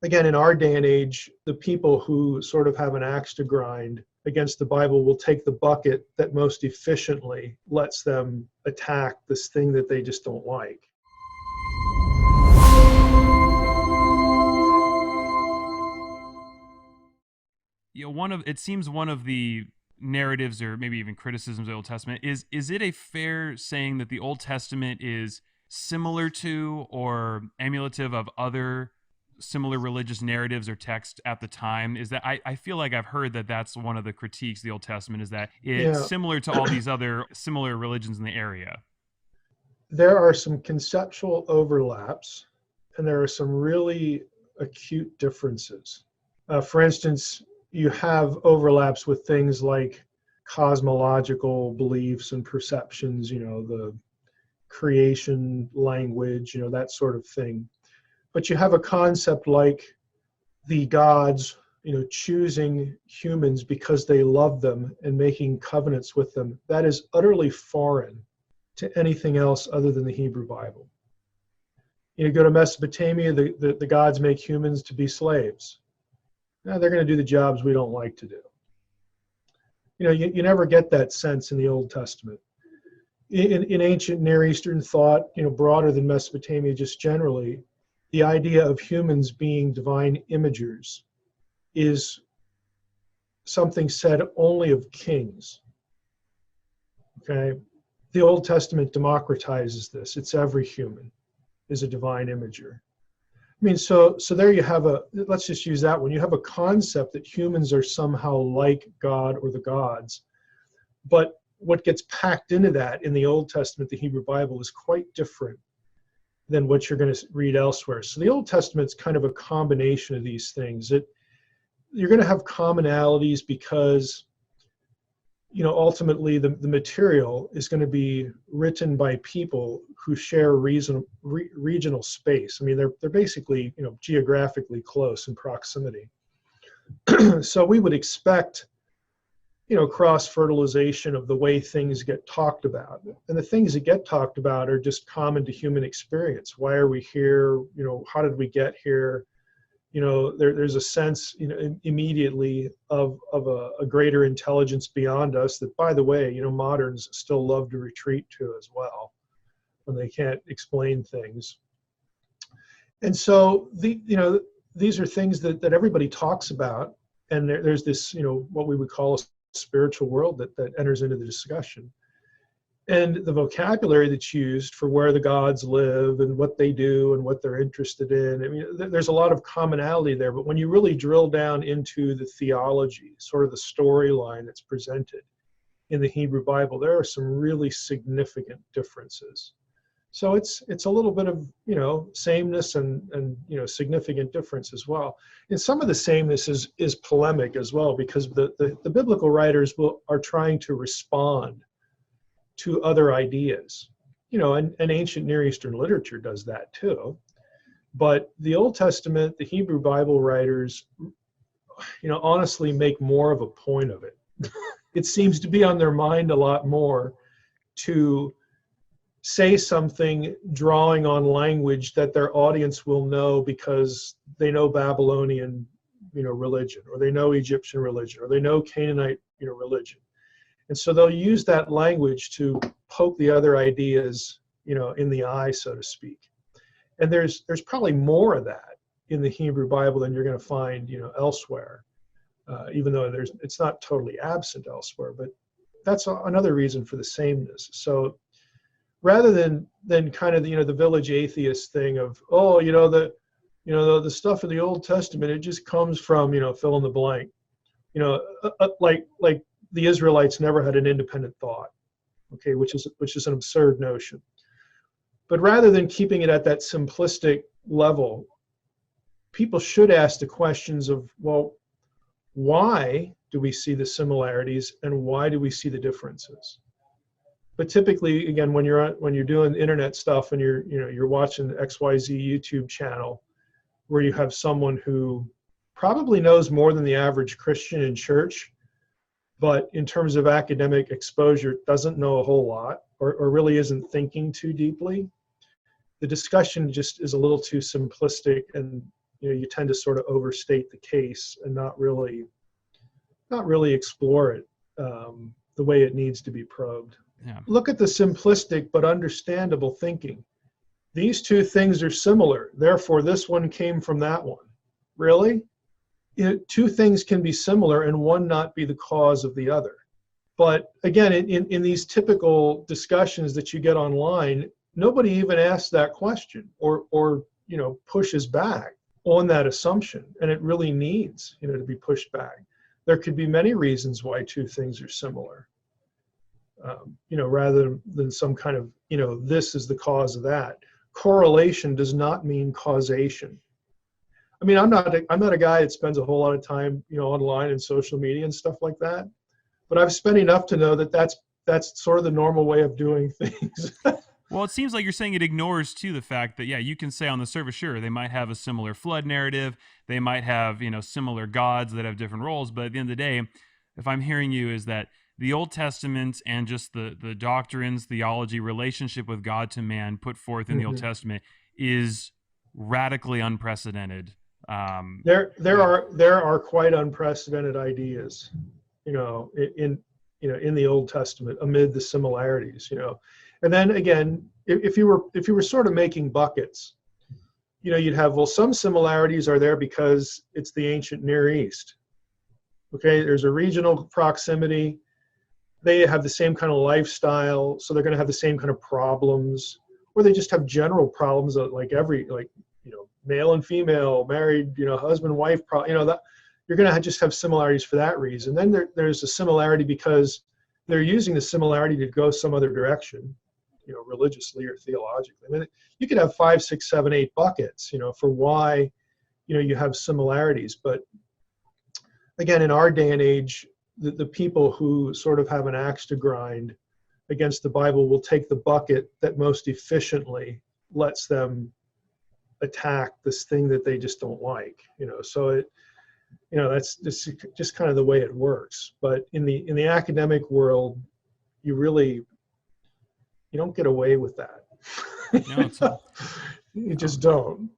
again, in our day and age, the people who sort of have an axe to grind against the Bible will take the bucket that most efficiently lets them attack this thing that they just don't like. It seems one of the narratives, or maybe even criticisms of the Old Testament, is it a fair saying that the Old Testament is similar to or emulative of other similar religious narratives or texts at the time? Is that I feel like I've heard that that's one of the critiques of the Old Testament, is that it's similar to all these other similar religions in the area. There are some conceptual overlaps, and there are some really acute differences. For instance, you have overlaps with things like cosmological beliefs and perceptions, the creation language, that sort of thing. But you have a concept like the gods, choosing humans because they love them and making covenants with them. That is utterly foreign to anything else other than the Hebrew Bible. You go to Mesopotamia, the gods make humans to be slaves. Now they're going to do the jobs we don't like to do. You never get that sense in the Old Testament. In ancient Near Eastern thought, broader than Mesopotamia just generally, the idea of humans being divine imagers is something said only of kings. Okay? The Old Testament democratizes this. It's every human is a divine imager. So there you have let's just use that one. You have a concept that humans are somehow like God or the gods. But what gets packed into that in the Old Testament, the Hebrew Bible, is quite different than what you're going to read elsewhere. So the Old Testament's kind of a combination of these things. You're going to have commonalities because, ultimately the material is going to be written by people who share regional space. They're basically, geographically close in proximity. So we would expect, cross-fertilization of the way things get talked about. And the things that get talked about are just common to human experience. Why are we here? How did we get here? There's a sense, immediately of a greater intelligence beyond us that, by the way, moderns still love to retreat to as well when they can't explain things. And so these are things that everybody talks about, and there's this, what we would call a spiritual world that enters into the discussion. And the vocabulary that's used for where the gods live and what they do and what they're interested in, there's a lot of commonality there. But when you really drill down into the theology, sort of the storyline that's presented in the Hebrew Bible, there are some really significant differences. So it's a little bit of, sameness and significant difference as well. And some of the sameness is polemic as well, because the biblical writers are trying to respond to other ideas, and ancient Near Eastern literature does that too. But the Old Testament, the Hebrew Bible writers, honestly make more of a point of it. It seems to be on their mind a lot more to say something drawing on language that their audience will know because they know Babylonian, religion, or they know Egyptian religion, or they know Canaanite, religion. And so they'll use that language to poke the other ideas, in the eye, so to speak. And there's probably more of that in the Hebrew Bible than you're going to find, elsewhere, even though it's not totally absent elsewhere. But that's another reason for the sameness. So rather than kind of the village atheist thing of, the stuff in the Old Testament, it just comes from, fill in the blank, like the Israelites never had an independent thought, okay, which is an absurd notion. But rather than keeping it at that simplistic level, people should ask the questions of, well, why do we see the similarities and why do we see the differences? But typically, again, when you're doing internet stuff and you're watching the XYZ YouTube channel, where you have someone who probably knows more than the average Christian in church, but in terms of academic exposure, doesn't know a whole lot, or really isn't thinking too deeply, the discussion just is a little too simplistic and you tend to sort of overstate the case and not really explore it the way it needs to be probed. Yeah. Look at the simplistic but understandable thinking. These two things are similar, therefore this one came from that one. Really? Two things can be similar and one not be the cause of the other. But again, in these typical discussions that you get online, nobody even asks that question or pushes back on that assumption, and it really needs to be pushed back. There could be many reasons why two things are similar, rather than some kind of this is the cause of that. Correlation does not mean causation. I mean, I'm not a guy that spends a whole lot of time online and social media and stuff like that, but I've spent enough to know that that's sort of the normal way of doing things. Well, it seems like you're saying it ignores, too, the fact that, yeah, you can say on the surface, sure, they might have a similar flood narrative. They might have, similar gods that have different roles. But at the end of the day, if I'm hearing you, is that the Old Testament and just the doctrines, theology, relationship with God to man put forth in the Old Testament is radically unprecedented. There are quite unprecedented ideas, in the Old Testament amid the similarities, And then again, if you were sort of making buckets, you'd have, well, some similarities are there because it's the ancient Near East. Okay, there's a regional proximity. They have the same kind of lifestyle, so they're going to have the same kind of problems, or they just have general problems like male and female, married, husband, wife, that you're going to just have similarities for that reason. Then there's a similarity because they're using the similarity to go some other direction, religiously or theologically. I mean, you could have 5, 6, 7, 8 buckets, for why, you have similarities. But again, in our day and age, the people who sort of have an axe to grind against the Bible will take the bucket that most efficiently lets them attack this thing that they just don't like, so that's just kind of the way it works. But in the academic world, you don't get away with that. No, you just don't.